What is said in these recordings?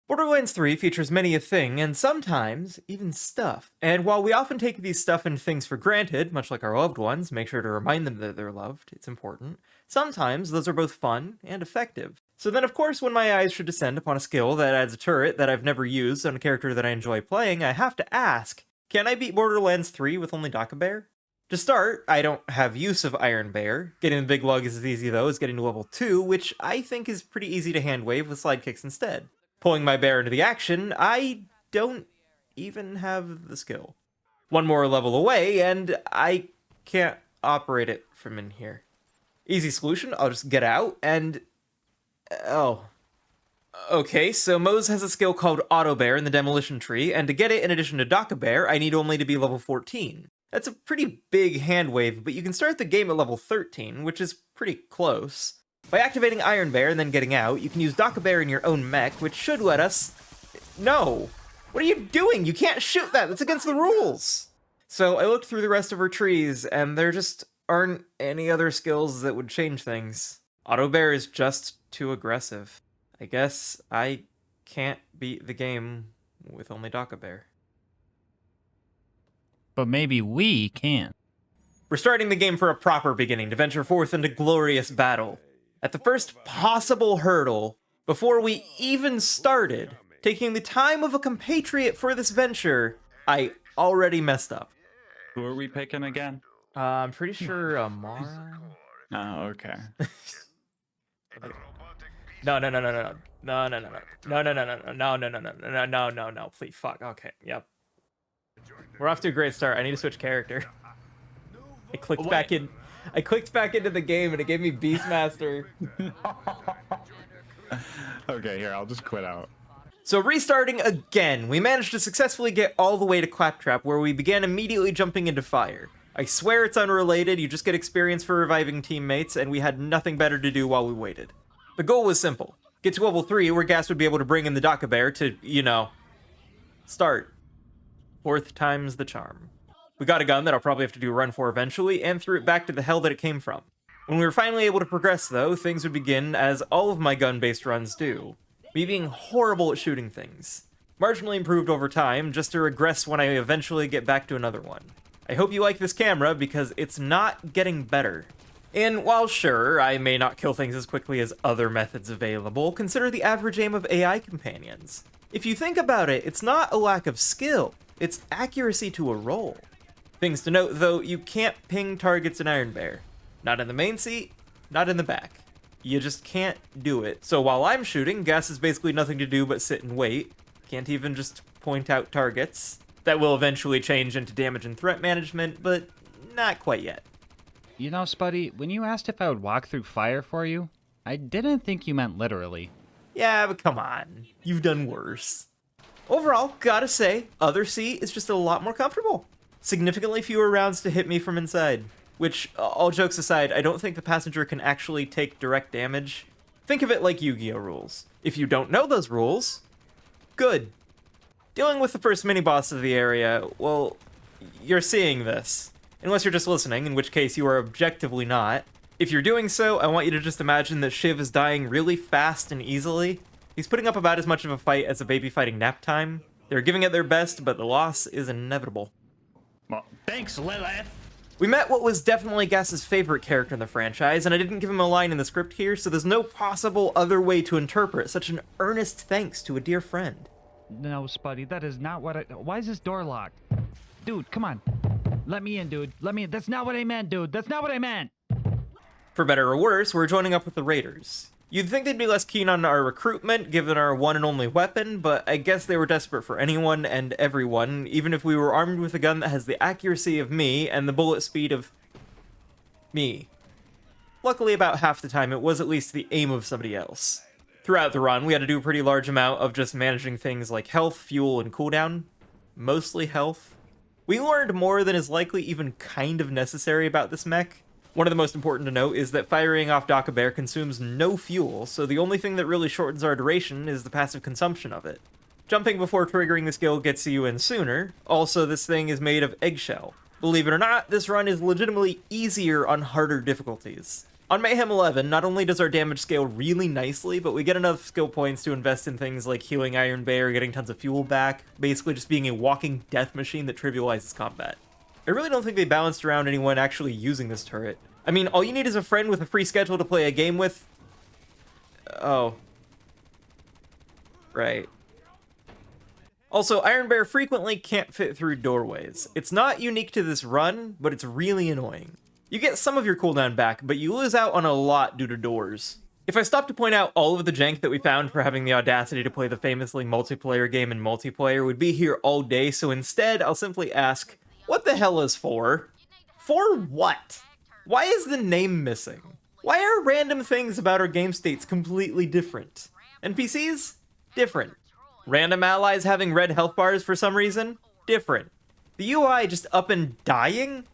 Borderlands 3 features many a thing, and sometimes even stuff. And while we often take these stuff and things for granted, much like our loved ones, make sure to remind them that they're loved, it's important, sometimes those are both fun and effective. So then of course when my eyes should descend upon a skill that adds a turret that I've never used on a character that I enjoy playing, I have to ask, can I beat Borderlands 3 with only Dakka Bear? To start, I don't have use of Iron Bear. Getting the big lug is as easy though as getting to level 2, which I think is pretty easy to hand wave with slide kicks instead. Pulling my bear into the action, I don't even have the skill. One more level away, and I can't operate it from in here. Easy solution, I'll just get out, and... oh. Okay, so Mose has a skill called Auto Bear in the Demolition Tree, and to get it in addition to Dakka Bear, I need only to be level 14. That's a pretty big hand wave, but you can start the game at level 13, which is pretty close. By activating Iron Bear and then getting out, you can use Dakka Bear in your own mech, which should let us... No! What are you doing? You can't shoot that! That's against the rules! So I looked through the rest of her trees, and there just aren't any other skills that would change things. Auto Bear is just too aggressive. I guess I can't beat the game with only Dakka Bear. But maybe we can. We're starting the game for a proper beginning to venture forth into glorious battle. At the first possible hurdle, before we even started, taking the time of a compatriot for this venture, I already messed up. Who are we picking again? I'm pretty sure Mara? Oh, okay. No, please, fuck, okay, yep. We're off to a great start. I need to switch character. I clicked back into the game and it gave me Beastmaster. Okay, here, I'll just quit out. So restarting again, we managed to successfully get all the way to Claptrap, where we began immediately jumping into fire. I swear it's unrelated, you just get experience for reviving teammates, and we had nothing better to do while we waited. The goal was simple. Get to level 3, where Gas would be able to bring in the Dakka Bear to, you know, start. Fourth time's the charm. We got a gun that I'll probably have to do a run for eventually, and threw it back to the hell that it came from. When we were finally able to progress, though, things would begin as all of my gun-based runs do. Me being horrible at shooting things. Marginally improved over time, just to regress when I eventually get back to another one. I hope you like this camera, because it's not getting better. And while sure, I may not kill things as quickly as other methods available, consider the average aim of AI companions. If you think about it, it's not a lack of skill, it's accuracy to a roll. Things to note, though, you can't ping targets in Iron Bear. Not in the main seat, not in the back. You just can't do it. So while I'm shooting, Gas has basically nothing to do but sit and wait. Can't even just point out targets. That will eventually change into damage and threat management, but not quite yet. You know, Spuddy, when you asked if I would walk through fire for you, I didn't think you meant literally. Yeah, but come on. You've done worse. Overall, gotta say, other seat is just a lot more comfortable. Significantly fewer rounds to hit me from inside. Which, all jokes aside, I don't think the passenger can actually take direct damage. Think of it like Yu-Gi-Oh rules. If you don't know those rules, good. Dealing with the first mini-boss of the area, well, you're seeing this. Unless you're just listening, in which case you are objectively not. If you're doing so, I want you to just imagine that Shiv is dying really fast and easily. He's putting up about as much of a fight as a baby fighting nap time. They're giving it their best, but the loss is inevitable. Well, thanks, Lilith. We met what was definitely Gas's favorite character in the franchise, and I didn't give him a line in the script here, so there's no possible other way to interpret such an earnest thanks to a dear friend. No, Spuddy, that is not what I... Why is this door locked? Dude, come on. Let me in, dude. Let me in. That's not what I meant, dude. That's not what I meant. For better or worse, we're joining up with the Raiders. You'd think they'd be less keen on our recruitment, given our one and only weapon, but I guess they were desperate for anyone and everyone, even if we were armed with a gun that has the accuracy of me and the bullet speed of... me. Luckily, about half the time, it was at least the aim of somebody else. Throughout the run, we had to do a pretty large amount of just managing things like health, fuel, and cooldown. Mostly health. We learned more than is likely even kind of necessary about this mech. One of the most important to note is that firing off Dakka Bear consumes no fuel, so the only thing that really shortens our duration is the passive consumption of it. Jumping before triggering the skill gets you in sooner. Also, this thing is made of eggshell. Believe it or not, this run is legitimately easier on harder difficulties. On Mayhem 11, not only does our damage scale really nicely, but we get enough skill points to invest in things like healing Iron Bear, getting tons of fuel back, basically just being a walking death machine that trivializes combat. I really don't think they balanced around anyone actually using this turret. I mean, all you need is a friend with a free schedule to play a game with. Oh. Right. Also, Iron Bear frequently can't fit through doorways. It's not unique to this run, but it's really annoying. You get some of your cooldown back, but you lose out on a lot due to doors. If I stop to point out all of the jank that we found for having the audacity to play the famously multiplayer game in multiplayer, we'd be here all day, so instead I'll simply ask, what the hell is 4? For what? Why is the name missing? Why are random things about our game states completely different? NPCs? Different. Random allies having red health bars for some reason? Different. The UI just up and dying?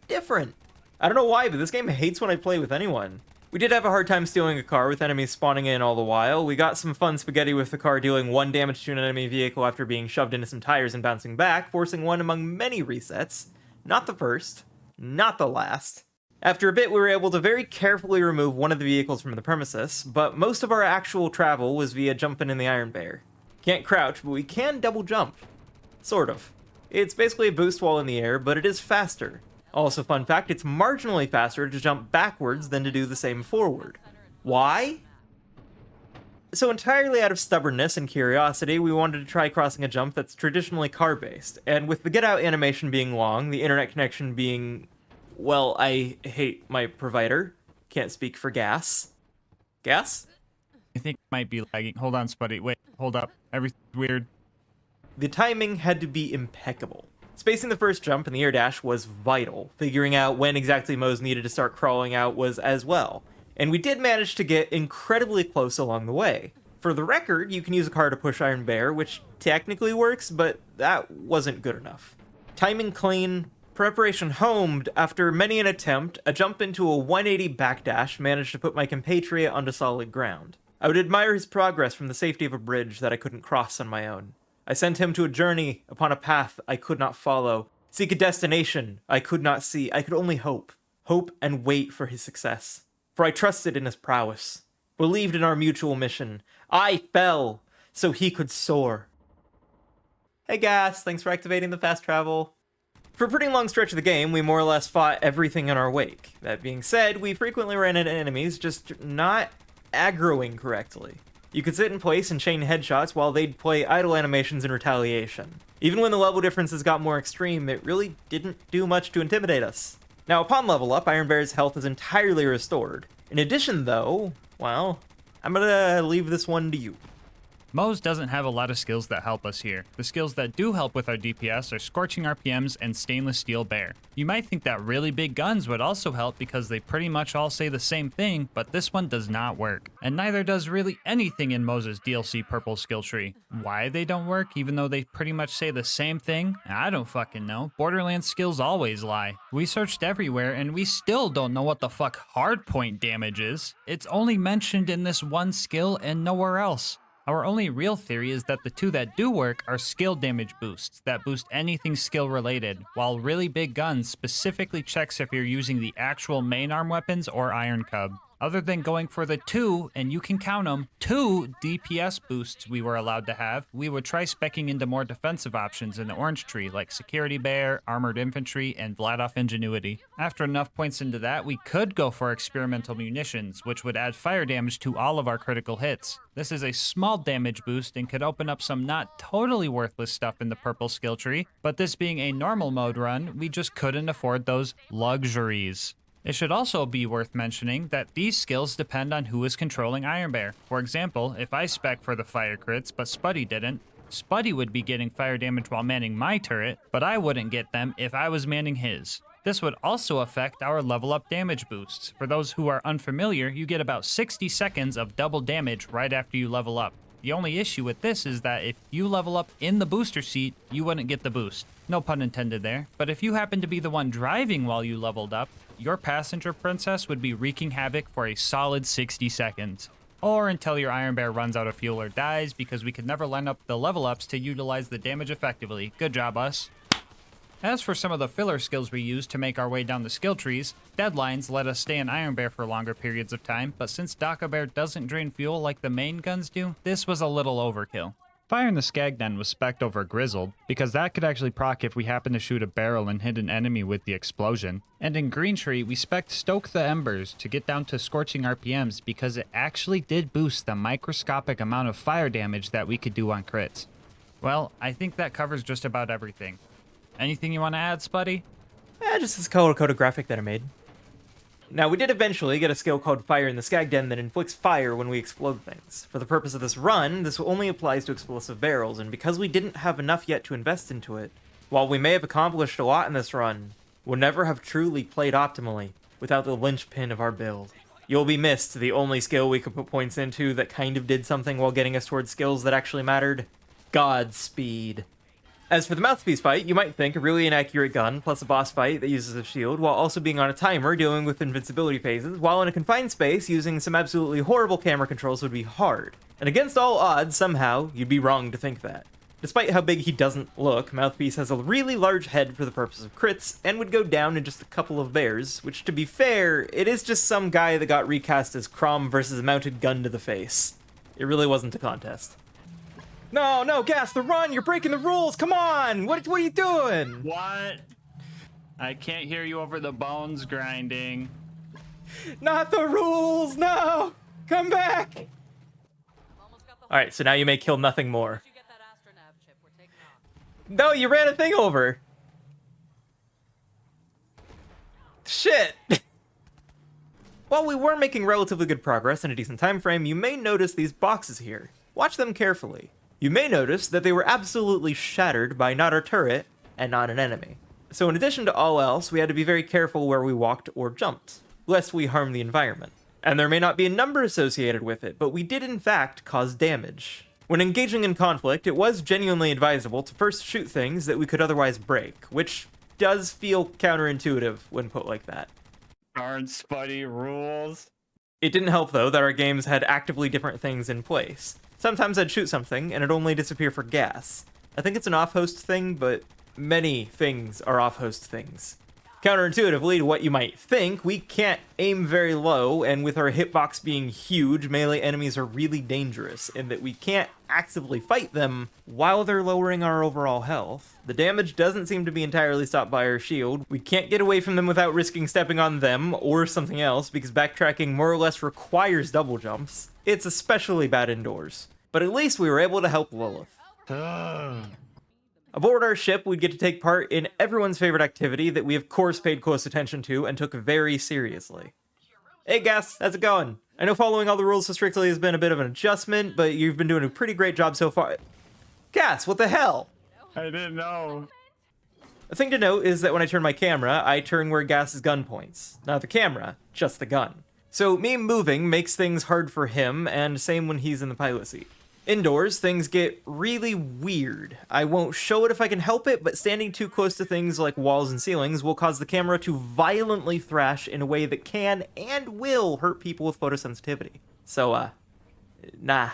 Different. I don't know why, but this game hates when I play with anyone. We did have a hard time stealing a car with enemies spawning in all the while. We got some fun spaghetti with the car dealing 1 damage to an enemy vehicle after being shoved into some tires and bouncing back, forcing one among many resets. Not the first. Not the last. After a bit, we were able to very carefully remove one of the vehicles from the premises, but most of our actual travel was via jumping in the Iron Bear. Can't crouch, but we can double jump. Sort of. It's basically a boost while in the air, but it is faster. Also, fun fact, it's marginally faster to jump backwards than to do the same forward. Why? So entirely out of stubbornness and curiosity, we wanted to try crossing a jump that's traditionally car-based, and with the get-out animation being long, the internet connection being... well, I hate my provider. Can't speak for gas. Gas? I think it might be lagging. Hold on, Spuddy. Wait, hold up. Everything's weird. The timing had to be impeccable. Spacing the first jump and the air dash was vital. Figuring out when exactly Moe's needed to start crawling out was as well. And we did manage to get incredibly close along the way. For the record, you can use a car to push Iron Bear, which technically works, but that wasn't good enough. Timing clean, preparation homed. After many an attempt, a jump into a 180 backdash managed to put my compatriot onto solid ground. I would admire his progress from the safety of a bridge that I couldn't cross on my own. I sent him to a journey upon a path I could not follow, seek a destination I could not see. I could only hope and wait for his success. For I trusted in his prowess, believed in our mutual mission. I fell so he could soar. Hey Gas, thanks for activating the fast travel. For a pretty long stretch of the game, we more or less fought everything in our wake. That being said, we frequently ran into enemies just not aggroing correctly. You could sit in place and chain headshots while they'd play idle animations in retaliation. Even when the level differences got more extreme, it really didn't do much to intimidate us. Now, upon level up, Iron Bear's health is entirely restored. In addition, though, well, I'm gonna leave this one to you. Moe's doesn't have a lot of skills that help us here. The skills that do help with our DPS are Scorching RPMs and Stainless Steel Bear. You might think that really big guns would also help because they pretty much all say the same thing, but this one does not work. And neither does really anything in Moe's DLC purple skill tree. Why they don't work even though they pretty much say the same thing? I don't fucking know. Borderlands skills always lie. We searched everywhere and we still don't know what the fuck hardpoint damage is. It's only mentioned in this one skill and nowhere else. Our only real theory is that the two that do work are skill damage boosts that boost anything skill related, while really big guns specifically checks if you're using the actual main arm weapons or Iron Cub. Other than going for the 2, and you can count them, 2 DPS boosts we were allowed to have, we would try speccing into more defensive options in the orange tree like Security Bear, Armored Infantry, and Vladoff Ingenuity. After enough points into that, we could go for Experimental Munitions, which would add fire damage to all of our critical hits. This is a small damage boost and could open up some not totally worthless stuff in the purple skill tree, but this being a normal mode run, we just couldn't afford those luxuries. It should also be worth mentioning that these skills depend on who is controlling Iron Bear. For example, if I spec for the fire crits but Spuddy didn't, Spuddy would be getting fire damage while manning my turret, but I wouldn't get them if I was manning his. This would also affect our level up damage boosts. For those who are unfamiliar, you get about 60 seconds of double damage right after you level up. The only issue with this is that if you level up in the booster seat, you wouldn't get the boost. No pun intended there. But if you happen to be the one driving while you leveled up, your passenger princess would be wreaking havoc for a solid 60 seconds. Or until your Iron Bear runs out of fuel or dies, because we could never line up the level ups to utilize the damage effectively. Good job, us. As for some of the filler skills we used to make our way down the skill trees, deadlines let us stay in Iron Bear for longer periods of time, but since Dakka Bear doesn't drain fuel like the main guns do, this was a little overkill. Fire in the Skag Den was spec'd over Grizzled, because that could actually proc if we happen to shoot a barrel and hit an enemy with the explosion. And in Green Tree, we spec'd Stoke the Embers to get down to scorching RPMs because it actually did boost the microscopic amount of fire damage that we could do on crits. Well, I think that covers just about everything. Anything you want to add, Spuddy? Just this color-coded graphic that I made. Now, we did eventually get a skill called Fire in the Skag Den that inflicts fire when we explode things. For the purpose of this run, this only applies to explosive barrels, and because we didn't have enough yet to invest into it, while we may have accomplished a lot in this run, we'll never have truly played optimally without the linchpin of our build. You'll be missed, the only skill we could put points into that kind of did something while getting us towards skills that actually mattered. Godspeed. As for the mouthpiece fight, you might think a really inaccurate gun plus a boss fight that uses a shield while also being on a timer dealing with invincibility phases, while in a confined space using some absolutely horrible camera controls would be hard. And against all odds, somehow, you'd be wrong to think that. Despite how big he doesn't look, Mouthpiece has a really large head for the purpose of crits, and would go down in just a couple of bears, which to be fair, it is just some guy that got recast as Crom versus a mounted gun to the face. It really wasn't a contest. No, Gas, the run! You're breaking the rules! Come on! What are you doing? What? I can't hear you over the bones grinding. Not the rules! No! Come back! Alright, so now you may kill nothing more. No, you ran a thing over! Shit! While we were making relatively good progress in a decent time frame, you may notice these boxes here. Watch them carefully. You may notice that they were absolutely shattered by not our turret and not an enemy. So in addition to all else, we had to be very careful where we walked or jumped, lest we harm the environment. And there may not be a number associated with it, but we did in fact cause damage. When engaging in conflict, it was genuinely advisable to first shoot things that we could otherwise break, which does feel counterintuitive when put like that. Darn Spuddy rules. It didn't help though that our games had actively different things in place. Sometimes I'd shoot something, and it'd only disappear for gas. I think it's an off-host thing, but many things are off-host things. Counterintuitively to what you might think, we can't aim very low, and with our hitbox being huge, melee enemies are really dangerous, in that we can't actively fight them while they're lowering our overall health. The damage doesn't seem to be entirely stopped by our shield. We can't get away from them without risking stepping on them, or something else, because backtracking more or less requires double jumps. It's especially bad indoors. But at least we were able to help Lilith. Aboard our ship, we'd get to take part in everyone's favorite activity that we of course paid close attention to and took very seriously. Hey Gas, how's it going? I know following all the rules so strictly has been a bit of an adjustment, but you've been doing a pretty great job so far. Gas, what the hell? I didn't know. The thing to note is that when I turn my camera, I turn where Gas's gun points. Not the camera, just the gun. So me moving makes things hard for him, and same when he's in the pilot seat. Indoors, things get really weird. I won't show it if I can help it, but standing too close to things like walls and ceilings will cause the camera to violently thrash in a way that can and will hurt people with photosensitivity. So, nah.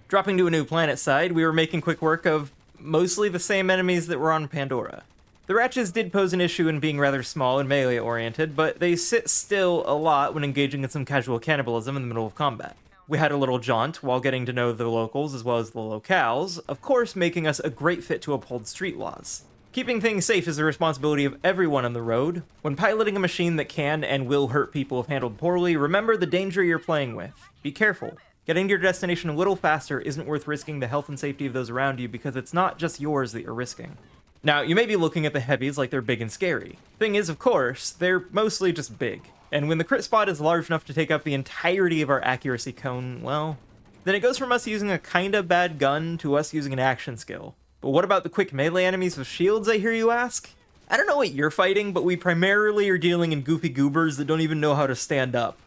Dropping to a new planet side, we were making quick work of mostly the same enemies that were on Pandora. The Ratchets did pose an issue in being rather small and melee-oriented, but they sit still a lot when engaging in some casual cannibalism in the middle of combat. We had a little jaunt while getting to know the locals as well as the locales, of course making us a great fit to uphold street laws. Keeping things safe is the responsibility of everyone on the road. When piloting a machine that can and will hurt people if handled poorly, remember the danger you're playing with. Be careful. Getting to your destination a little faster isn't worth risking the health and safety of those around you because it's not just yours that you're risking. Now, you may be looking at the heavies like they're big and scary. Thing is, of course, they're mostly just big. And when the crit spot is large enough to take up the entirety of our accuracy cone, well, then it goes from us using a kinda bad gun to us using an action skill. But what about the quick melee enemies with shields, I hear you ask? I don't know what you're fighting, but we primarily are dealing in goofy goobers that don't even know how to stand up,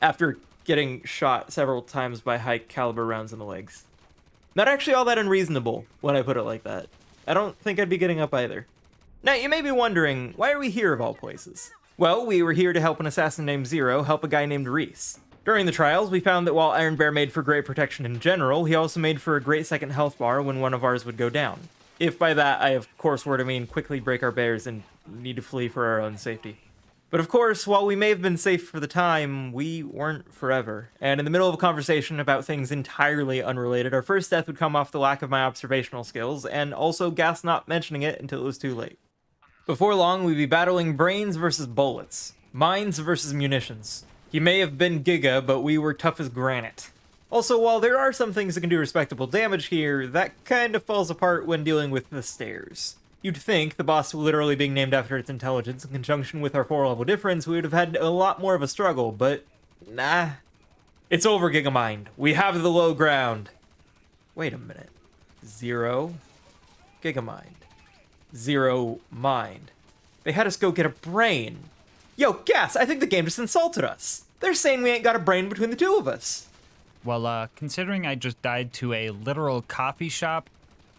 after getting shot several times by high caliber rounds in the legs. Not actually all that unreasonable, when I put it like that. I don't think I'd be getting up either. Now, you may be wondering, why are we here of all places? Well, we were here to help an assassin named Zero help a guy named Reese. During the trials, we found that while Iron Bear made for great protection in general, he also made for a great second health bar when one of ours would go down. If by that I of course were to mean quickly break our bears and need to flee for our own safety. But of course, while we may have been safe for the time, we weren't forever. And in the middle of a conversation about things entirely unrelated, our first death would come off the lack of my observational skills, and also Gas not mentioning it until it was too late. Before long, we'd be battling brains versus bullets, minds versus munitions. He may have been Giga, but we were tough as granite. Also, while there are some things that can do respectable damage here, that kind of falls apart when dealing with the stairs. You'd think, the boss literally being named after its intelligence in conjunction with our 4-level difference, we would have had a lot more of a struggle, but nah. It's over, Gigamind. We have the low ground. Wait a minute. 0 Gigamind. 0 mind. They had us go get a brain. Yo, Gas, I think the game just insulted us. They're saying we ain't got a brain between the two of us. Well, considering I just died to a literal coffee shop,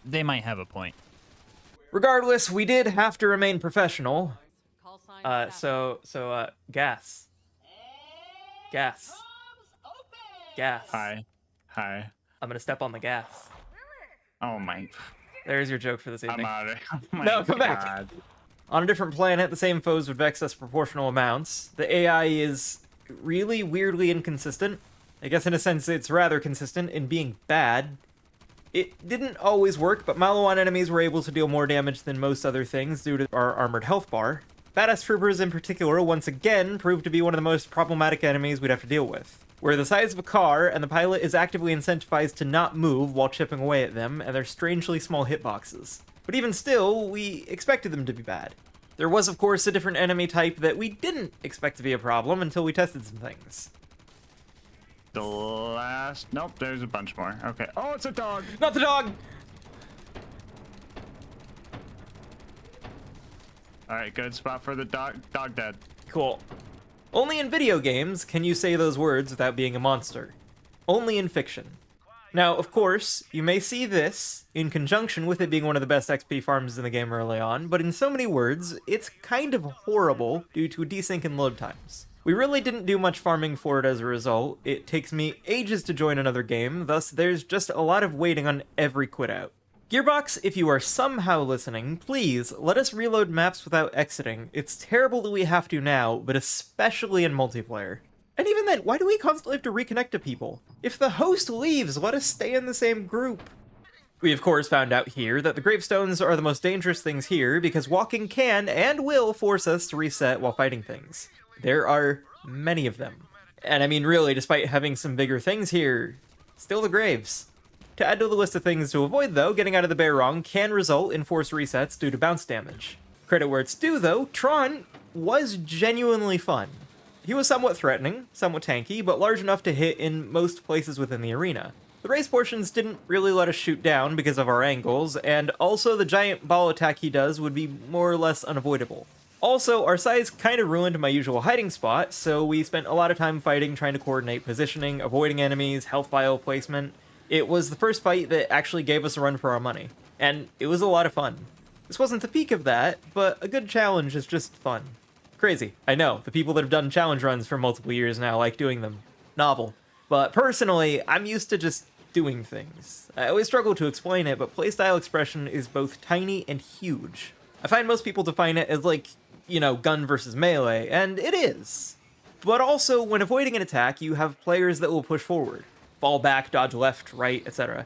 they might have a point. Regardless, we did have to remain professional. So, Gas. Gas. Gas. Hi. I'm gonna step on the gas. Oh my. There's your joke for this evening. I'm out of it. Oh my No, come back. God. On a different planet, the same foes would vex us proportional amounts. The AI is really weirdly inconsistent. I guess in a sense it's rather consistent in being bad. It didn't always work, but Malawan enemies were able to deal more damage than most other things due to our armored health bar. Badass troopers in particular once again proved to be one of the most problematic enemies we'd have to deal with. We're the size of a car, and the pilot is actively incentivized to not move while chipping away at them, and they're strangely small hitboxes. But even still, we expected them to be bad. There was of course a different enemy type that we didn't expect to be a problem until we tested some things. The last. Nope, there's a bunch more. Okay. Oh, it's a dog. Not the dog! All right, good spot for the dog. Dog dead. Cool. Only in video games can you say those words without being a monster. Only in fiction. Now, of course, you may see this in conjunction with it being one of the best XP farms in the game early on, but in so many words, it's kind of horrible due to desync and load times. We really didn't do much farming for it as a result. It takes me ages to join another game, thus there's just a lot of waiting on every quit out. Gearbox, if you are somehow listening, please let us reload maps without exiting. It's terrible that we have to now, but especially in multiplayer. And even then, why do we constantly have to reconnect to people? If the host leaves, let us stay in the same group. We of course found out here that the gravestones are the most dangerous things here because walking can and will force us to reset while fighting things. There are many of them. And I mean really, despite having some bigger things here, still the graves. To add to the list of things to avoid though, getting out of the bear wrong can result in forced resets due to bounce damage. Credit where it's due though, Tron was genuinely fun. He was somewhat threatening, somewhat tanky, but large enough to hit in most places within the arena. The race portions didn't really let us shoot down because of our angles, and also the giant ball attack he does would be more or less unavoidable. Also, our size kind of ruined my usual hiding spot, so we spent a lot of time fighting, trying to coordinate positioning, avoiding enemies, health vial placement. It was the first fight that actually gave us a run for our money, and it was a lot of fun. This wasn't the peak of that, but a good challenge is just fun. Crazy, I know, the people that have done challenge runs for multiple years now like doing them. Novel. But personally, I'm used to just doing things. I always struggle to explain it, but playstyle expression is both tiny and huge. I find most people define it as like, you know, gun versus melee, and it is. But also, when avoiding an attack, you have players that will push forward, fall back, dodge left, right, etc.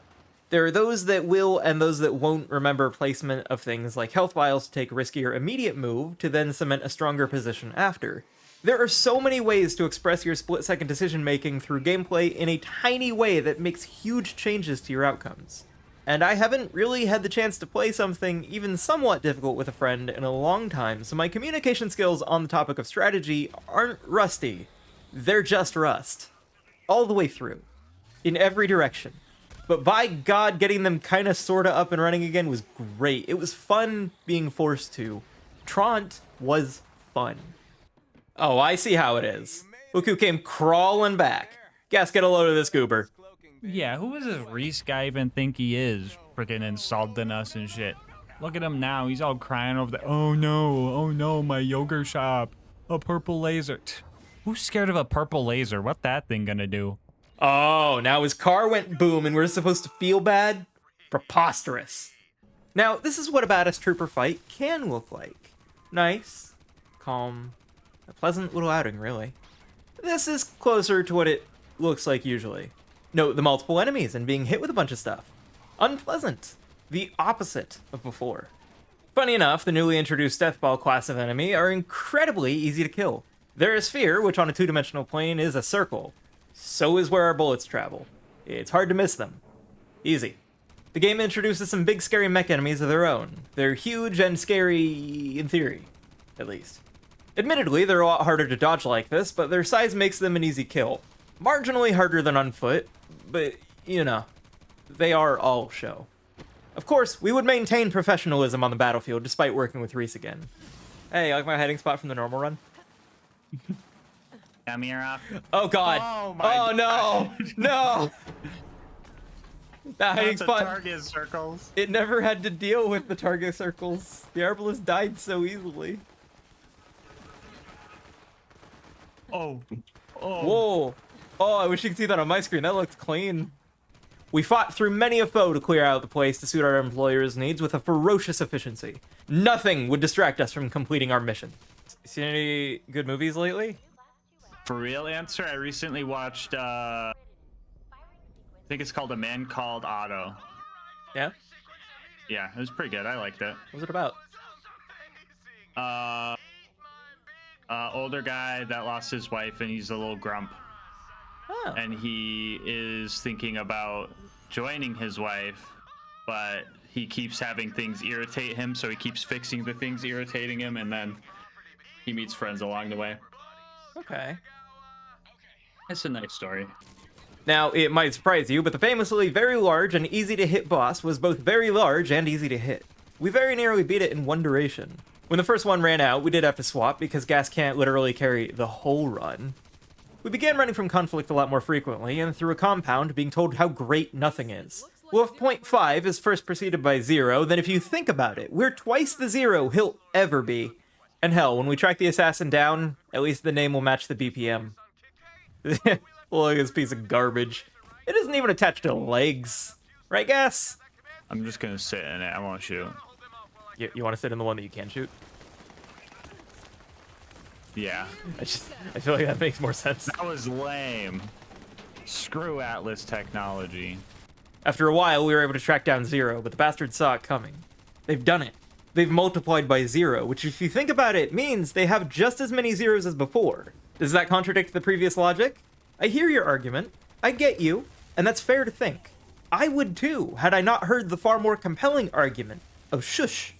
There are those that will and those that won't remember placement of things like health vials to take a riskier immediate move to then cement a stronger position after. There are so many ways to express your split-second decision-making through gameplay in a tiny way that makes huge changes to your outcomes. And I haven't really had the chance to play something even somewhat difficult with a friend in a long time, so my communication skills on the topic of strategy aren't rusty. They're just rust. All the way through. In every direction. But by God, getting them kinda sorta up and running again was great. It was fun being forced to. Trant was fun. Oh, I see how it is. Uku came crawling back. Gas, get a load of this goober. Yeah, who does this Reese guy even think he is? Freaking insulting us and shit. Look at him now, he's all crying over the, oh no, my yogurt shop. A purple laser. Who's scared of a purple laser? What that thing gonna do? Oh, now his car went boom and we're supposed to feel bad? Preposterous. Now, this is what a badass trooper fight can look like. Nice, calm, a pleasant little outing, really. This is closer to what it looks like usually. Note the multiple enemies and being hit with a bunch of stuff. Unpleasant. The opposite of before. Funny enough, the newly introduced Deathball class of enemy are incredibly easy to kill. They're a sphere, which on a two-dimensional plane is a circle. So is where our bullets travel. It's hard to miss them. Easy. The game introduces some big scary mech enemies of their own. They're huge and scary, in theory, at least. Admittedly, they're a lot harder to dodge like this, but their size makes them an easy kill. Marginally harder than on foot, but, you know, they are all show. Of course, we would maintain professionalism on the battlefield despite working with Reese again. Hey, you like my hiding spot from the normal run? Come here up. Oh god. Oh no. No. That hiding Not the spot. target circles. It never had to deal with the target circles. The Arbalest died so easily. Oh. Oh. Whoa. Oh, I wish you could see that on my screen. That looked clean. We fought through many a foe to clear out the place to suit our employer's needs with a ferocious efficiency. Nothing would distract us from completing our mission. Seen any good movies lately? For real answer, I recently watched, I think it's called A Man Called Otto. Yeah? Yeah, it was pretty good. I liked it. What was it about? Older guy that lost his wife and he's a little grump. Oh. And he is thinking about joining his wife, but he keeps having things irritate him, so he keeps fixing the things irritating him, and then he meets friends along the way. Okay. It's a nice story. Now, it might surprise you, but the famously very large and easy to hit boss was both very large and easy to hit. We very nearly beat it in one duration. When the first one ran out, we did have to swap because gas can't literally carry the whole run. We began running from conflict a lot more frequently, and through a compound being told how great nothing is. Well, if 0.5 is first preceded by 0, then if you think about it, we're twice the 0 he'll ever be. And hell, when we track the assassin down, at least the name will match the BPM. Look at this piece of garbage. It isn't even attached to legs. Right, Gas? I'm just gonna sit in it. I won't shoot. You want to sit in the one that you can shoot? Yeah. I feel like that makes more sense. That was lame. Screw Atlas technology. After a while, we were able to track down 0, but the bastards saw it coming. They've done it. They've multiplied by 0, which if you think about it, means they have just as many zeros as before. Does that contradict the previous logic? I hear your argument. I get you, and that's fair to think. I would too, had I not heard the far more compelling argument of shush.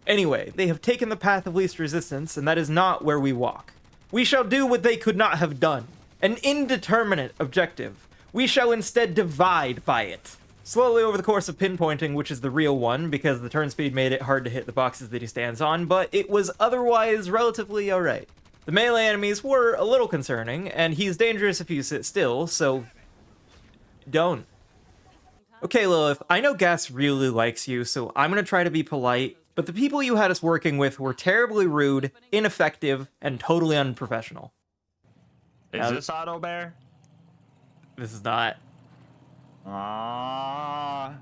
Anyway, they have taken the path of least resistance, and that is not where we walk. We shall do what they could not have done. An indeterminate objective. We shall instead divide by it. Slowly over the course of pinpointing which is the real one, because the turn speed made it hard to hit the boxes that he stands on, but it was otherwise relatively alright. The melee enemies were a little concerning, and he's dangerous if you sit still, so don't. Okay, Lilith, I know Gas really likes you, so I'm gonna try to be polite, but the people you had us working with were terribly rude, ineffective, and totally unprofessional. Is this Auto Bear? This is not. Ah.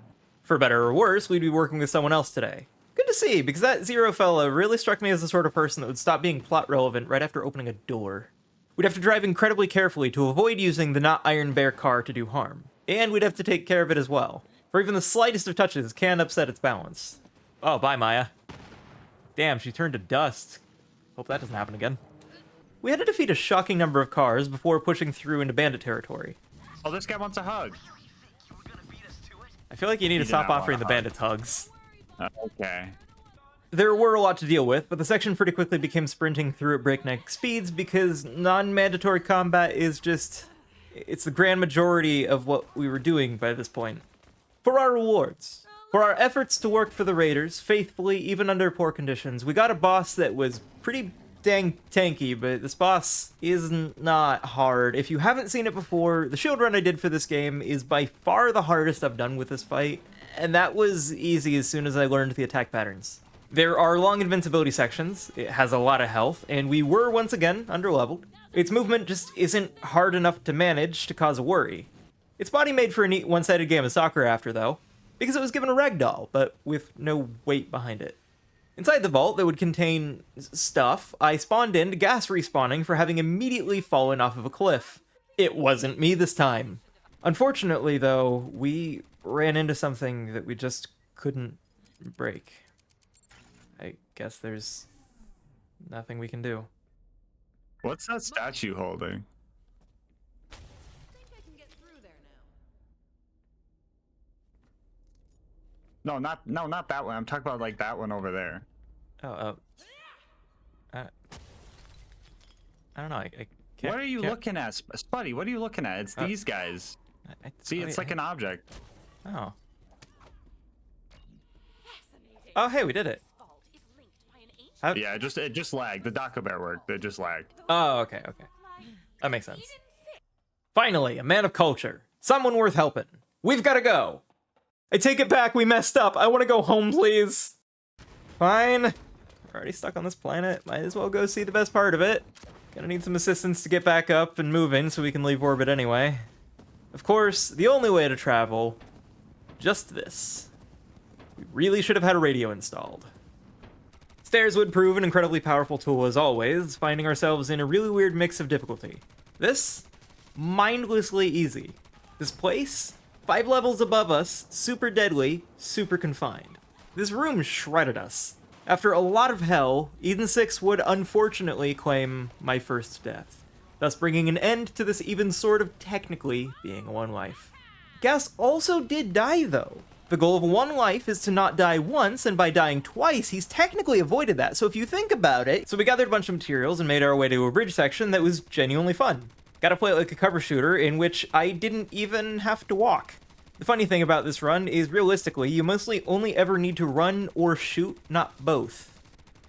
For better or worse, we'd be working with someone else today. Good to see, because that Zero fella really struck me as the sort of person that would stop being plot relevant right after opening a door. We'd have to drive incredibly carefully to avoid using the not Iron Bear car to do harm. And we'd have to take care of it as well, for even the slightest of touches can upset its balance. Oh, bye, Maya. Damn, she turned to dust. Hope that doesn't happen again. We had to defeat a shocking number of cars before pushing through into bandit territory. Oh, this guy wants a hug. I feel like you need to did stop not want offering a the hug. bandits hugs. Okay. There were a lot to deal with, but the section pretty quickly became sprinting through at breakneck speeds because non-mandatory combat is just... it's the grand majority of what we were doing by this point. For our rewards. For our efforts to work for the Raiders, faithfully, even under poor conditions, we got a boss that was pretty dang tanky, but this boss is not hard. If you haven't seen it before, the shield run I did for this game is by far the hardest I've done with this fight, and that was easy as soon as I learned the attack patterns. There are long invincibility sections, it has a lot of health, and we were once again underleveled. Its movement just isn't hard enough to manage to cause a worry. Its body made for a neat one-sided game of soccer after, though. because it was given a ragdoll, but with no weight behind it. Inside the vault that would contain stuff, I spawned into gas respawning for having immediately fallen off of a cliff. It wasn't me this time. Unfortunately, though, we ran into something that we just couldn't break. I guess there's nothing we can do. What's that statue holding? No, not that one. I'm talking about like that one over there. I don't know. I can't. What are you looking at, Spuddy? What are you looking at? It's these guys. See, it's like an object. Oh. Oh, hey, we did it. Yeah, it just lagged. The Dakka Bear worked. It just lagged. Oh, okay. That makes sense. Finally, a man of culture. Someone worth helping. We've got to go. I take it back. We messed up. I want to go home, please. Fine. We're already stuck on this planet. Might as well go see the best part of it. Gonna need some assistance to get back up and moving so we can leave orbit anyway. Of course, the only way to travel, just this. We really should have had a radio installed. Stairs would prove an incredibly powerful tool as always, finding ourselves in a really weird mix of difficulty. This, mindlessly easy. This place, 5 levels above us, super deadly, super confined. This room shredded us. After a lot of hell, Eden 6 would unfortunately claim my first death, thus bringing an end to this even sort of technically being one life. Gas also did die though. The goal of one life is to not die once, and by dying twice, he's technically avoided that, so if you think about it. So we gathered a bunch of materials and made our way to a bridge section that was genuinely fun. Gotta play it like a cover shooter, in which I didn't even have to walk. The funny thing about this run is, realistically, you mostly only ever need to run or shoot, not both.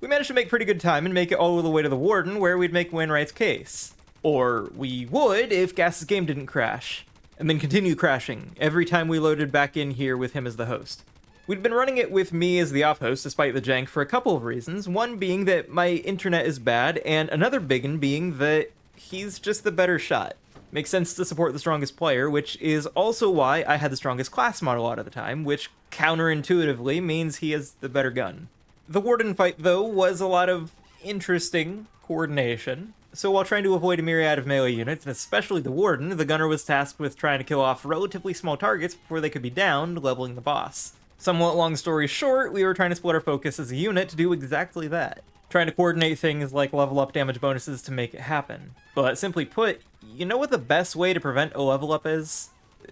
We managed to make pretty good time and make it all the way to the Warden, where we'd make Wainwright's case. Or we would if Gas's game didn't crash, and then continue crashing every time we loaded back in here with him as the host. We'd been running it with me as the off-host despite the jank for a couple of reasons, one being that my internet is bad, and another big one being that he's just the better shot. Makes sense to support the strongest player, which is also why I had the strongest class model out of the time, which counterintuitively means he has the better gun. The Warden fight, though, was a lot of interesting coordination. So while trying to avoid a myriad of melee units, and especially the Warden, the gunner was tasked with trying to kill off relatively small targets before they could be downed, leveling the boss. Somewhat long story short, we were trying to split our focus as a unit to do exactly that. Trying to coordinate things like level up damage bonuses to make it happen. But simply put, you know what the best way to prevent a level up is?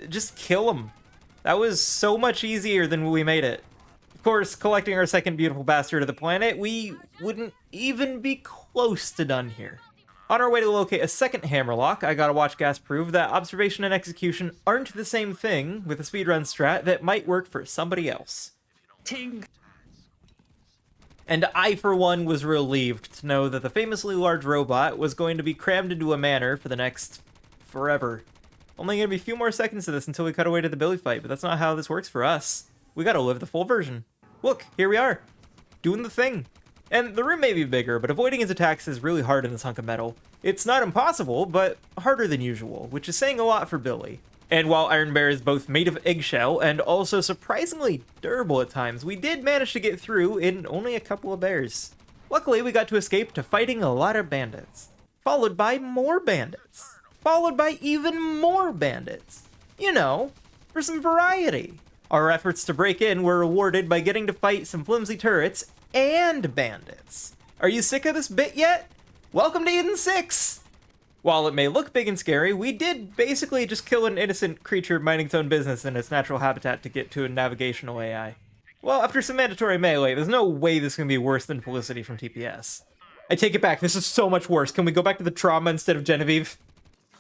Just kill them. That was so much easier than we made it. Of course, collecting our second beautiful bastard of the planet, we wouldn't even be close to done here. On our way to locate a second hammerlock, I gotta watch Gas prove that observation and execution aren't the same thing with a speedrun strat that might work for somebody else. Ting! And I, for one, was relieved to know that the famously large robot was going to be crammed into a manor for the next forever. Only gonna be a few more seconds of this until we cut away to the Billy fight, but that's not how this works for us. We gotta live the full version. Look, here we are, doing the thing. And the room may be bigger, but avoiding his attacks is really hard in this hunk of metal. It's not impossible, but harder than usual, which is saying a lot for Billy. And while Iron Bear is both made of eggshell and also surprisingly durable at times, we did manage to get through in only a couple of bears. Luckily, we got to escape to fighting a lot of bandits, followed by more bandits, followed by even more bandits. You know, for some variety. Our efforts to break in were rewarded by getting to fight some flimsy turrets and bandits. Are you sick of this bit yet? Welcome to Eden 6! While it may look big and scary, we did basically just kill an innocent creature minding its own business in its natural habitat to get to a navigational AI. Well, after some mandatory melee, there's no way this can be worse than Felicity from TPS. I take it back, this is so much worse. Can we go back to the trauma instead of Genevieve?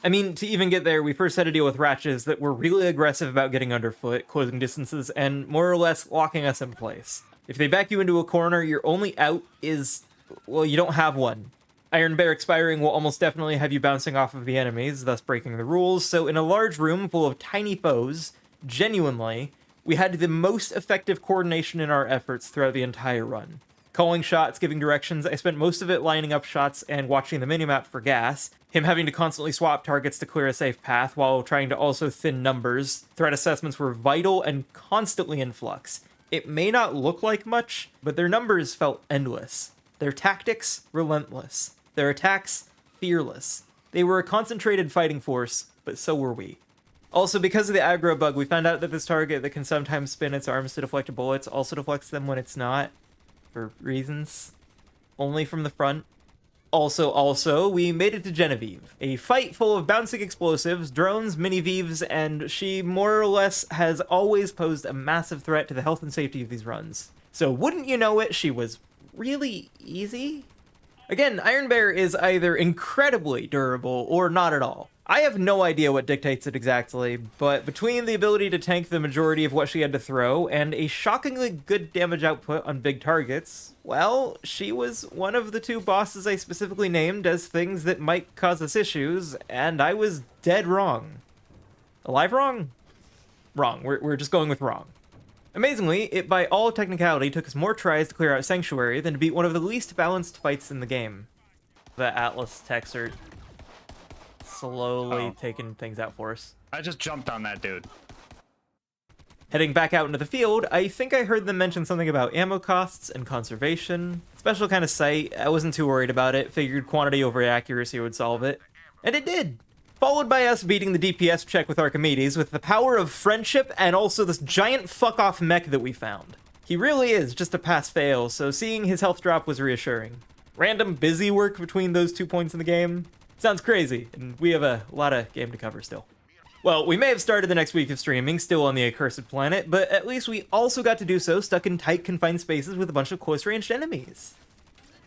I mean, to even get there, we first had to deal with ratches that were really aggressive about getting underfoot, closing distances, and more or less locking us in place. If they back you into a corner, your only out is, well, you don't have one. Iron Bear expiring will almost definitely have you bouncing off of the enemies, thus breaking the rules, so in a large room full of tiny foes, genuinely, we had the most effective coordination in our efforts throughout the entire run. calling shots, giving directions. I spent most of it lining up shots and watching the minimap for gas. Him having to constantly swap targets to clear a safe path while trying to also thin numbers. Threat assessments were vital and constantly in flux. It may not look like much, but their numbers felt endless. Their tactics, relentless. Their attacks, fearless. They were a concentrated fighting force, but so were we. Also, because of the aggro bug, we found out that this target that can sometimes spin its arms to deflect bullets also deflects them when it's not. For reasons. Only from the front. Also, we made it to Genevieve. A fight full of bouncing explosives, drones, mini-Vieves, and she more or less has always posed a massive threat to the health and safety of these runs. So wouldn't you know it, she was really easy? Again, Iron Bear is either incredibly durable or not at all. I have no idea what dictates it exactly, but between the ability to tank the majority of what she had to throw and a shockingly good damage output on big targets, well, she was one of the two bosses I specifically named as things that might cause us issues, and I was dead wrong. Alive wrong? Wrong. We're just going with wrong. Amazingly, it by all technicality took us more tries to clear out Sanctuary than to beat one of the least balanced fights in the game. The Atlas techs are slowly taking things out for us. I just jumped on that dude. Heading back out into the field, I think I heard them mention something about ammo costs and conservation. Special kind of sight, I wasn't too worried about it, figured quantity over accuracy would solve it. And it did! Followed by us beating the DPS check with Archimedes with the power of friendship and also this giant fuck-off mech that we found. He really is just a pass-fail, so seeing his health drop was reassuring. Random busy work between those 2 points in the game? Sounds crazy, and we have a lot of game to cover still. Well, we may have started the next week of streaming still on the accursed planet, but at least we also got to do so stuck in tight, confined spaces with a bunch of close-ranged enemies.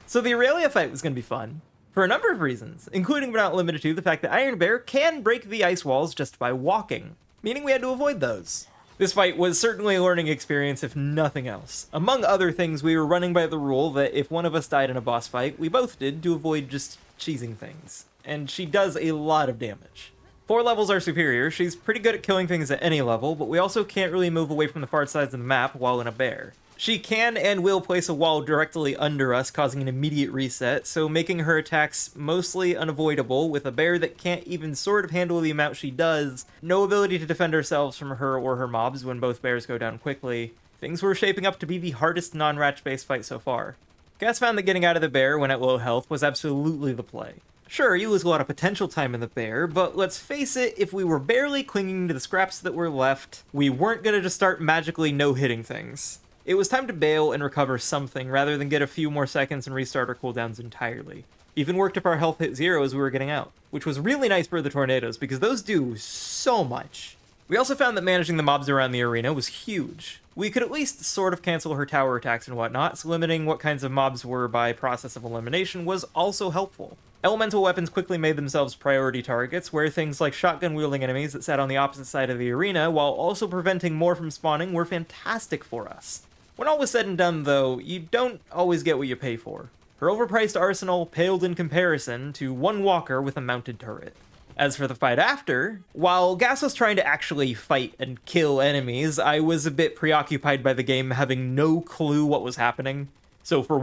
So the Aurelia fight was going to be fun, for a number of reasons, including but not limited to the fact that Iron Bear can break the ice walls just by walking, meaning we had to avoid those. This fight was certainly a learning experience, if nothing else. Among other things, we were running by the rule that if one of us died in a boss fight, we both did to avoid just cheesing things. And she does a lot of damage. 4 levels are superior, she's pretty good at killing things at any level, but we also can't really move away from the far sides of the map while in a bear. She can and will place a wall directly under us, causing an immediate reset, so making her attacks mostly unavoidable with a bear that can't even sort of handle the amount she does, no ability to defend ourselves from her or her mobs when both bears go down quickly. Things were shaping up to be the hardest non-ratch-based fight so far. Gas found that getting out of the bear when at low health was absolutely the play. Sure, you lose a lot of potential time in the bear, but let's face it, if we were barely clinging to the scraps that were left, we weren't gonna just start magically no-hitting things. It was time to bail and recover something rather than get a few more seconds and restart our cooldowns entirely. Even worked up our health hit 0 as we were getting out, which was really nice for the tornadoes because those do so much. We also found that managing the mobs around the arena was huge. We could at least sort of cancel her tower attacks and whatnot, so limiting what kinds of mobs were by process of elimination was also helpful. Elemental weapons quickly made themselves priority targets, where things like shotgun-wielding enemies that sat on the opposite side of the arena, while also preventing more from spawning, were fantastic for us. When all was said and done, though, you don't always get what you pay for. Her overpriced arsenal paled in comparison to one walker with a mounted turret. As for the fight after, while Gas was trying to actually fight and kill enemies, I was a bit preoccupied by the game having no clue what was happening. So for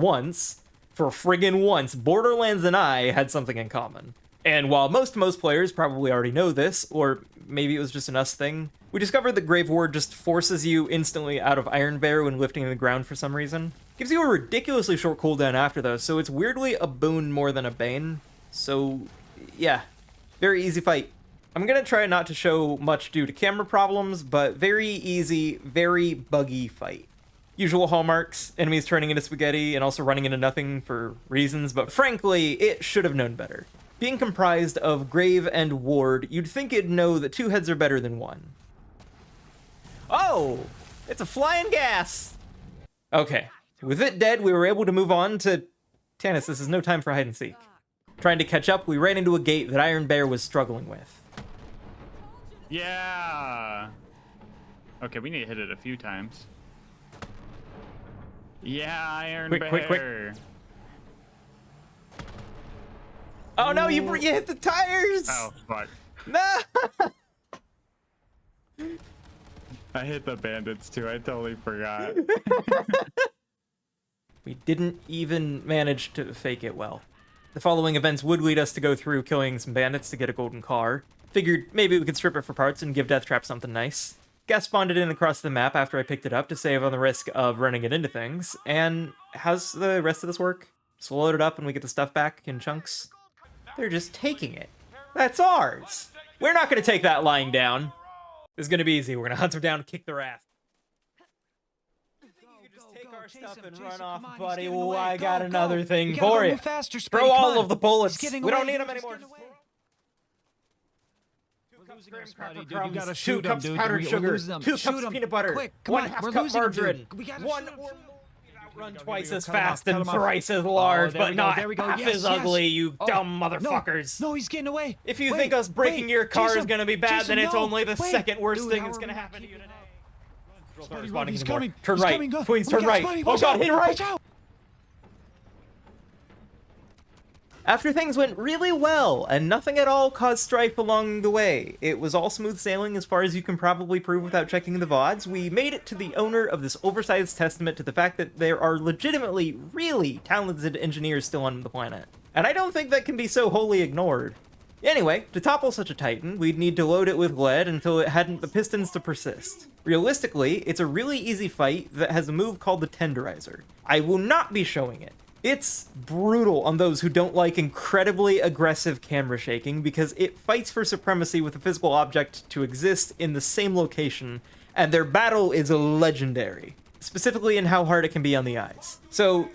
friggin' once, Borderlands and I had something in common. And while most players probably already know this, or maybe it was just an us thing, we discovered that Grave Ward just forces you instantly out of Iron Bear when lifting the ground for some reason. Gives you a ridiculously short cooldown after though, so it's weirdly a boon more than a bane. So, yeah. Very easy fight. I'm gonna try not to show much due to camera problems, but very easy, very buggy fight. Usual hallmarks, enemies turning into spaghetti and also running into nothing for reasons, but frankly, it should have known better. Being comprised of Grave and Ward, you'd think it'd know that 2 heads are better than 1. Oh! It's a flying gas! Okay. With it dead, we were able to move on to... Tannis, this is no time for hide and seek. Trying to catch up, we ran into a gate that Iron Bear was struggling with. Yeah! Okay, we need to hit it a few times. Yeah, Iron Bear! Quick. Oh no, you hit the tires! Oh, fuck. No! I hit the bandits too, I totally forgot. We didn't even manage to fake it well. The following events would lead us to go through killing some bandits to get a golden car. Figured maybe we could strip it for parts and give Deathtrap something nice. Gas spawned it in across the map after I picked it up to save on the risk of running it into things. And how's the rest of this work? Just load it up and we get the stuff back in chunks? They're just taking it. That's ours. We're not going to take that lying down. This is going to be easy. We're going to hunt them down and kick their ass. Take our stuff and run off, buddy. Oh, I got another thing for you. Throw all of the bullets. We don't need them anymore. You gotta 2 shoot him, cups dude. powdered We're sugar, losing them. 2 Shoot cups him. peanut butter, Quick, come 1 on, half we're cup losing him, dude. margarine, We gotta 1 shoot him. or more. Run Go, twice go, as cut him off, fast cut and him off. thrice as large, there but we go, not there we go. half Yes, as yes. ugly, you Oh, dumb motherfuckers. No, he's getting away. If you Wait, think us breaking wait, your car chase is him. gonna be bad, Chase then him, it's no. only the Wait. second worst Dude, thing how that's are gonna we not happen to you keeping today. Spuddy, Not run, responding he's anymore. coming. Turn He's right. coming, go. Please We turn got right. Spuddy, Oh watch god, out. hit right. Watch out. After things went really well, and nothing at all caused strife along the way, it was all smooth sailing as far as you can probably prove without checking the VODs, we made it to the owner of this oversized testament to the fact that there are legitimately really talented engineers still on the planet. And I don't think that can be so wholly ignored. Anyway, to topple such a titan, we'd need to load it with lead until it hadn't the pistons to persist. Realistically, it's a really easy fight that has a move called the Tenderizer. I will not be showing it. It's brutal on those who don't like incredibly aggressive camera shaking because it fights for supremacy with a physical object to exist in the same location, and their battle is legendary, specifically in how hard it can be on the eyes. So,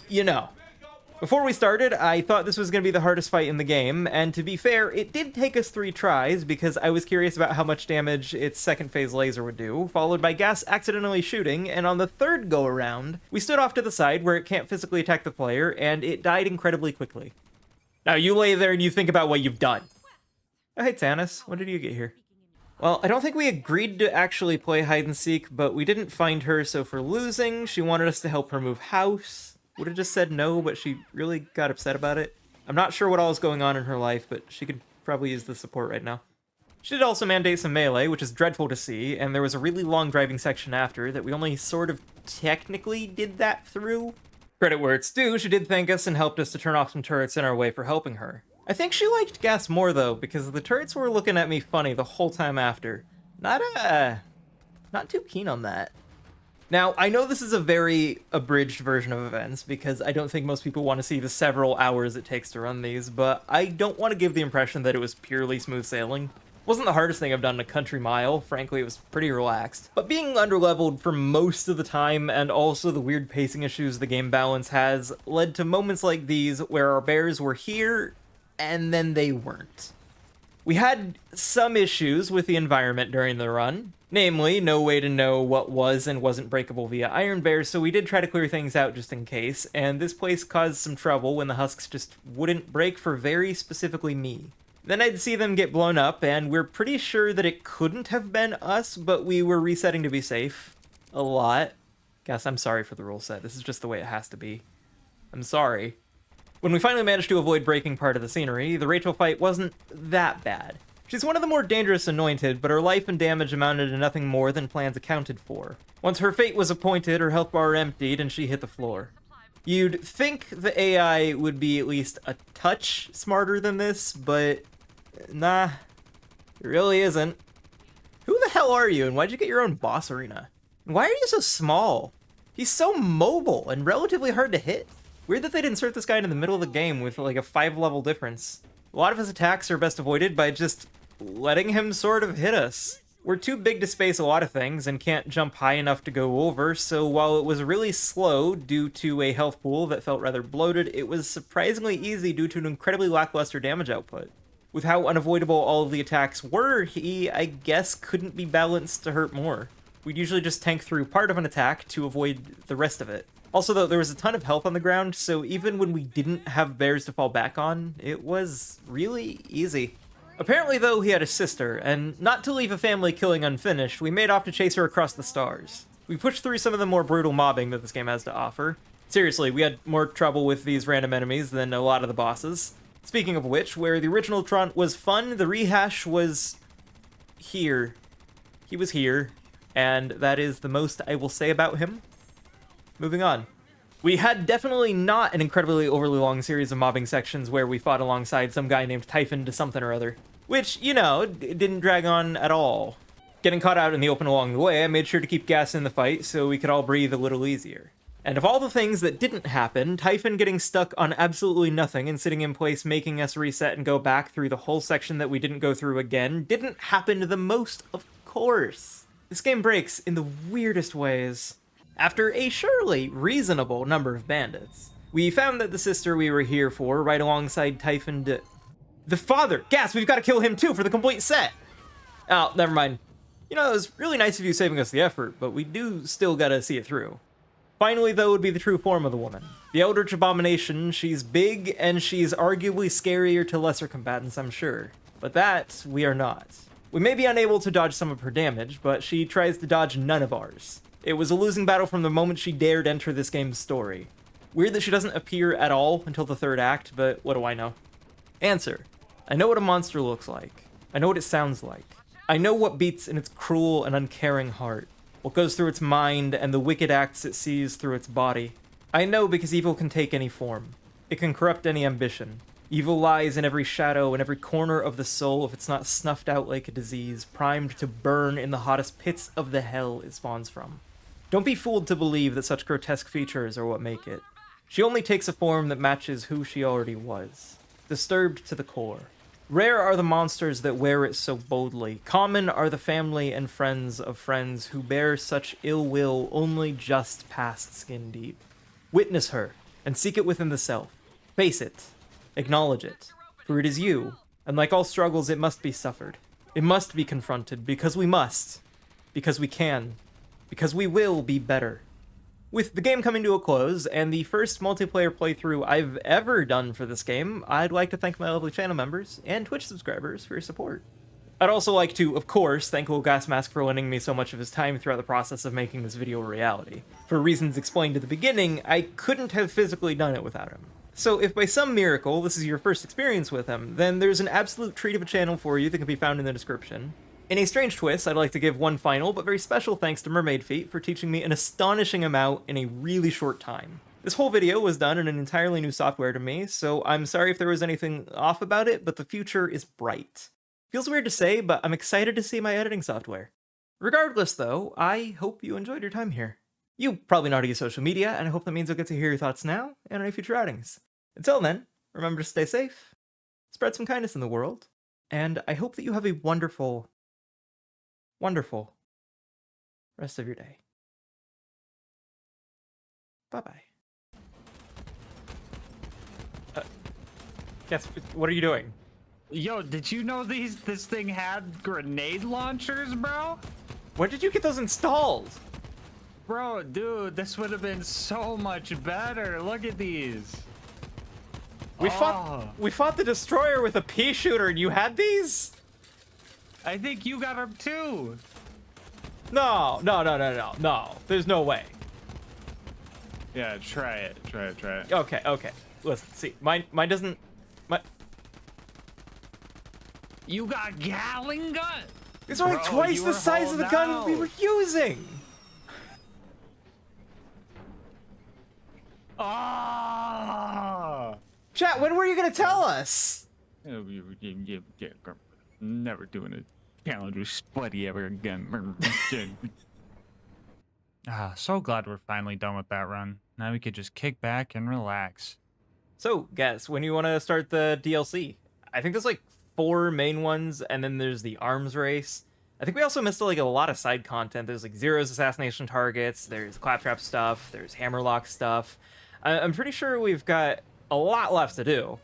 you know. Before we started, I thought this was going to be the hardest fight in the game, and to be fair, it did take us 3 tries because I was curious about how much damage its second phase laser would do, followed by Gas accidentally shooting, and on the third go-around, we stood off to the side where it can't physically attack the player, and it died incredibly quickly. Now you lay there and you think about what you've done. Oh, hey Tannis, when did you get here? Well, I don't think we agreed to actually play hide-and-seek, but we didn't find her, so for losing, she wanted us to help her move house. Would have just said no, but she really got upset about it. I'm not sure what all is going on in her life, but she could probably use the support right now. She did also mandate some melee, which is dreadful to see, and there was a really long driving section after that we only sort of technically did that through. Credit where it's due, she did thank us and helped us to turn off some turrets in our way for helping her. I think she liked Gas more though, because the turrets were looking at me funny the whole time after. Not too keen on that. Now, I know this is a very abridged version of events, because I don't think most people want to see the several hours it takes to run these, but I don't want to give the impression that it was purely smooth sailing. It wasn't the hardest thing I've done in a country mile, frankly it was pretty relaxed. But being underleveled for most of the time, and also the weird pacing issues the game balance has, led to moments like these where our bears were here, and then they weren't. We had some issues with the environment during the run. Namely, no way to know what was and wasn't breakable via Iron Bear, so we did try to clear things out just in case, and this place caused some trouble when the husks just wouldn't break for very specifically me. Then I'd see them get blown up, and we're pretty sure that it couldn't have been us, but we were resetting to be safe. A lot. Guess I'm sorry for the rule set, this is just the way it has to be. I'm sorry. When we finally managed to avoid breaking part of the scenery, the Rachel fight wasn't that bad. She's one of the more dangerous anointed, but her life and damage amounted to nothing more than plans accounted for. Once her fate was appointed, her health bar emptied, and she hit the floor. You'd think the AI would be at least a touch smarter than this, but nah, it really isn't. Who the hell are you, and why'd you get your own boss arena? And why are you so small? He's so mobile and relatively hard to hit. Weird that they'd insert this guy in the middle of the game with like a 5-level difference. A lot of his attacks are best avoided by just letting him sort of hit us. We're too big to space a lot of things and can't jump high enough to go over, so while it was really slow due to a health pool that felt rather bloated, it was surprisingly easy due to an incredibly lackluster damage output. With how unavoidable all of the attacks were, he, I guess, couldn't be balanced to hurt more. We'd usually just tank through part of an attack to avoid the rest of it. Also though, there was a ton of health on the ground, so even when we didn't have bears to fall back on, it was really easy. Apparently though, he had a sister, and not to leave a family killing unfinished, we made off to chase her across the stars. We pushed through some of the more brutal mobbing that this game has to offer. Seriously, we had more trouble with these random enemies than a lot of the bosses. Speaking of which, where the original Tron was fun, the rehash was here. He was here, and that is the most I will say about him. Moving on. We had definitely not an incredibly overly long series of mobbing sections where we fought alongside some guy named Typhon to something or other. Which, you know, didn't drag on at all. Getting caught out in the open along the way, I made sure to keep gas in the fight so we could all breathe a little easier. And of all the things that didn't happen, Typhon getting stuck on absolutely nothing and sitting in place making us reset and go back through the whole section that we didn't go through again didn't happen the most, of course. This game breaks in the weirdest ways. After a surely reasonable number of bandits, we found that the sister we were here for right alongside Typhon the father! Gas, we've got to kill him too for the complete set! Oh, never mind. You know, it was really nice of you saving us the effort, but we do still gotta see it through. Finally, though, would be the true form of the woman. The Eldritch Abomination. She's big, and she's arguably scarier to lesser combatants, I'm sure. But that, we are not. We may be unable to dodge some of her damage, but she tries to dodge none of ours. It was a losing battle from the moment she dared enter this game's story. Weird that she doesn't appear at all until the third act, but what do I know? Answer. I know what a monster looks like. I know what it sounds like. I know what beats in its cruel and uncaring heart, what goes through its mind, and the wicked acts it sees through its body. I know because evil can take any form. It can corrupt any ambition. Evil lies in every shadow and every corner of the soul if it's not snuffed out like a disease, primed to burn in the hottest pits of the hell it spawns from. Don't be fooled to believe that such grotesque features are what make it. She only takes a form that matches who she already was. Disturbed to the core. Rare are the monsters that wear it so boldly. Common are the family and friends of friends who bear such ill will only just past skin deep. Witness her, and seek it within the self. Face it. Acknowledge it. For it is you, and like all struggles, it must be suffered. It must be confronted, because we must. Because we can. Because we will be better. With the game coming to a close, and the first multiplayer playthrough I've ever done for this game, I'd like to thank my lovely channel members and Twitch subscribers for your support. I'd also like to, of course, thank LilGasmask for lending me so much of his time throughout the process of making this video a reality. For reasons explained at the beginning, I couldn't have physically done it without him. So if by some miracle this is your first experience with him, then there's an absolute treat of a channel for you that can be found in the description. In a strange twist, I'd like to give one final but very special thanks to Mermaidfeet for teaching me an astonishing amount in a really short time. This whole video was done in an entirely new software to me, so I'm sorry if there was anything off about it, but the future is bright. Feels weird to say, but I'm excited to see my editing software. Regardless though, I hope you enjoyed your time here. You probably know how to use social media, and I hope that means you'll get to hear your thoughts now and on any future outings. Until then, remember to stay safe, spread some kindness in the world, and I hope that you have a wonderful rest of your day. Bye-bye. Yes, what are you doing? Yo, did you know this thing had grenade launchers, bro? When did you get those installed? Bro, dude, this would have been so much better. Look at these. We fought the destroyer with a pea shooter and you had these? I think you got them too. No. There's no way. Yeah, try it. Okay. Listen, see, mine doesn't. You got Gatling gun? It's only twice the size of the gun we were using. Ah! Chat, when were you gonna tell us? Never doing a challenge with Spuddy ever again. So glad we're finally done with that run. Now we could just kick back and relax. So, guess, when you want to start the DLC? I think there's like 4 main ones, and then there's the arms race. I think we also missed like a lot of side content. There's like Zero's assassination targets, there's claptrap stuff, there's hammerlock stuff. I'm pretty sure we've got a lot left to do.